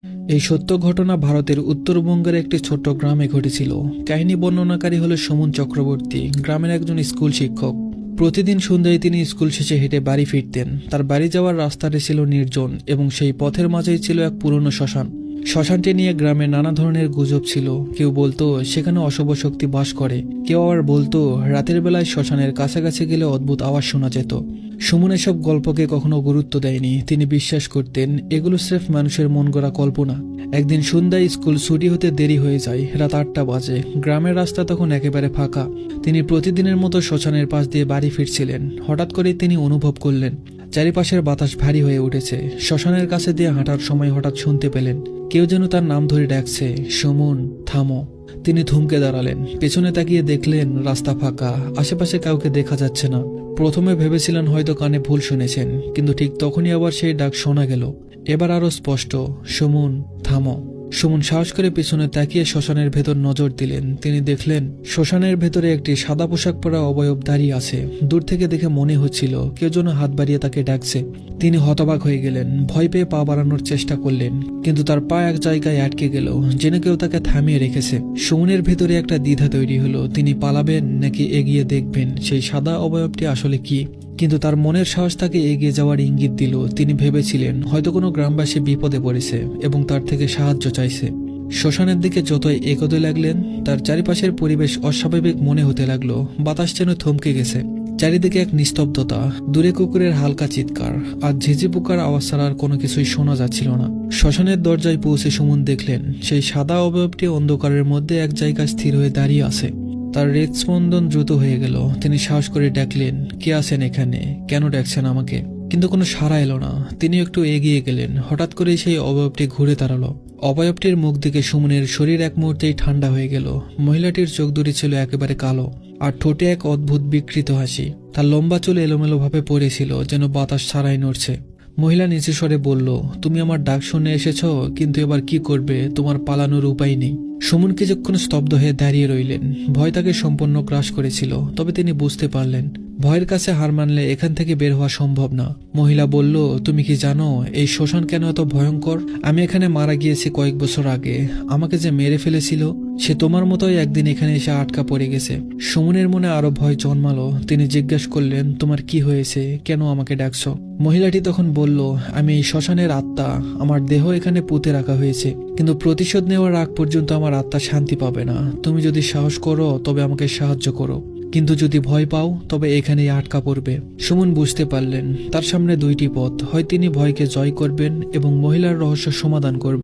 এই সত্য ঘটনা ভারতের উত্তরবঙ্গের একটি ছোট্ট গ্রামে ঘটেছিল। কাহিনী বর্ণনাকারী হল সুমন চক্রবর্তী, গ্রামের একজন স্কুল শিক্ষক। প্রতিদিন সন্ধ্যায় তিনি স্কুল শেষে হেঁটে বাড়ি ফিরতেন। তার বাড়ি যাওয়ার রাস্তাটি ছিল নির্জন এবং সেই পথের মাঝেই ছিল এক পুরনো শ্মশান। শ্মশানটি নিয়ে গ্রামে নানা ধরনের গুজব ছিল। কেউ বলতো সেখানে অশুভ শক্তি বাস করে, কেউ আবার বলতো রাতের বেলায় শ্মশানের কাছাকাছি গেলে অদ্ভুত আওয়াজ শোনা যেত। সুমন এসব গল্পকে কখনো গুরুত্ব দেয়নি। তিনি বিশ্বাস করতেন এগুলো স্রেফ মানুষের মন গড়া কল্পনা। একদিন সন্ধ্যায় স্কুল ছুটি হতে দেরি হয়ে যায়, রাত 8টা বাজে। গ্রামের রাস্তা তখন একেবারে ফাঁকা। তিনি প্রতিদিনের মতো শ্মশানের পাশ দিয়ে বাড়ি ফিরছিলেন। হঠাৎ করেই তিনি অনুভব করলেন চারিপাশের বাতাস ভারী হয়ে উঠেছে। শ্মশানের কাছে দিয়ে হাঁটার সময় হঠাৎ শুনতে পেলেন কেউ যেন তার নাম ধরে ডাকছে, সুমন, থামো। তিনি থমকে দাঁড়ালেন, পেছনে তাকিয়ে দেখলেন রাস্তা ফাঁকা, আশেপাশে কাউকে দেখা যাচ্ছে না। প্রথমে ভেবেছিলেন হয়তো কানে ভুল শুনেছেন, কিন্তু ঠিক তখনই আবার সেই ডাক শোনা গেল। এবার আরো স্পষ্ট, সুমন, থামো। সুমন সাহস করে পিছনে তাকিয়ে শ্মশানের ভেতর নজর দিলেন। তিনি দেখলেন শ্মশানের ভেতরে একটি সাদা পোশাক পরা অবয়ব দাঁড়িয়ে আছে। দূর থেকে দেখে মনে হচ্ছিল কেউ যেন হাত বাড়িয়ে তাকে ডাকছে। তিনি হতবাক হয়ে গেলেন, ভয় পেয়ে পা বাড়ানোর চেষ্টা করলেন, কিন্তু তার পা এক জায়গায় আটকে গেল, যেন কেউ তাকে থামিয়ে রেখেছে। সুমনের ভেতরে একটা দ্বিধা তৈরি হলো, তিনি পালাবেন নাকি এগিয়ে দেখবেন সেই সাদা অবয়বটি আসলে কি। কিন্তু তার মনের সাহস তাকে এগিয়ে যাওয়ার ইঙ্গিত দিল। তিনি ভেবেছিলেন হয়তো কোনো গ্রামবাসী বিপদে পড়েছে এবং তার থেকে সাহায্য চাইছে। শ্মশানের দিকে যতই এগোতে লাগলেন, তার চারিপাশের পরিবেশ অস্বাভাবিক মনে হতে লাগলো। বাতাস যেন থমকে গেছে, চারিদিকে এক নিস্তব্ধতা, দূরে কুকুরের হালকা চিৎকার আর ঝিঝি পোকার আওয়াজ ছাড়া আর কোনো কিছুই শোনা যাচ্ছিল না। শ্মশানের দরজায় পৌঁছে সুমন দেখলেন সেই সাদা অবয়বটি অন্ধকারের মধ্যে এক জায়গায় স্থির হয়ে দাঁড়িয়ে আছে। তার হৃদস্পন্দন দ্রুত হয়ে গেল। তিনি সাহস করে ডাকলেন, কে আছেন এখানে? কেন ডাকছেন আমাকে? কিন্তু কোনো সাড়া এলো না। তিনি একটু এগিয়ে গেলেন। হঠাৎ করেই সেই অবয়বটি ঘুরে দাঁড়ালো। অবয়বটির মুখ দিকে সুমনের শরীর এক মুহূর্তেই ঠান্ডা হয়ে গেল। মহিলাটির চোখ দুটি ছিল একেবারে কালো আর ঠোঁটে এক অদ্ভুত বিকৃত হাসি। তার লম্বা চুল এলোমেলো ভাবে পড়েছিল, যেন বাতাস ছাড়াই নড়ছে। মহিলা নিচু স্বরে বলল, তুমি আমার ডাক শুনে এসেছ, কিন্তু এবার কি করবে? তোমার পালানোর উপায় নেই। সুমন কিছুক্ষণ স্তব্ধ হয়ে দাঁড়িয়ে রইলেন। ভয় তাকে সম্পূর্ণ গ্রাস করেছিল, তবে তিনি বুঝতে পারলেন ভয়ের কাছে হার মানলে এখান থেকে বের হওয়া সম্ভব না। মহিলা বলল, তুমি কি জানো এই শ্মশান কেন এত ভয়ঙ্কর? আমি এখানে মারা গিয়েছি কয়েক বছর আগে। আমাকে যে মেরে ফেলেছিল সে তোমার মতোই একদিন এখানে এসে আটকা পড়ে গেছে। সুমনের মনে আরো ভয় জন্মালো। তিনি জিজ্ঞাসা করলেন, তোমার কি হয়েছে? কেন আমাকে ডাকছো? মহিলাটি তখন বলল, আমি এই শ্মশানের আত্মা। আমার দেহ এখানে পুঁতে রাখা হয়েছে, কিন্তু প্রতিশোধ নেওয়ার আগ পর্যন্ত আমার আত্মা শান্তি পাবে না। তুমি যদি সাহস করো তবে আমাকে সাহায্য করো, কিন্তু যদি ভয় পাও তবে এখানেই আটকা পড়বে। সুমন বুঝতে পারলেন তার সামনে দুইটি পথ, হয় তিনি ভয়কে জয় করবেন এবং মহিলার রহস্য সমাধান করবেন,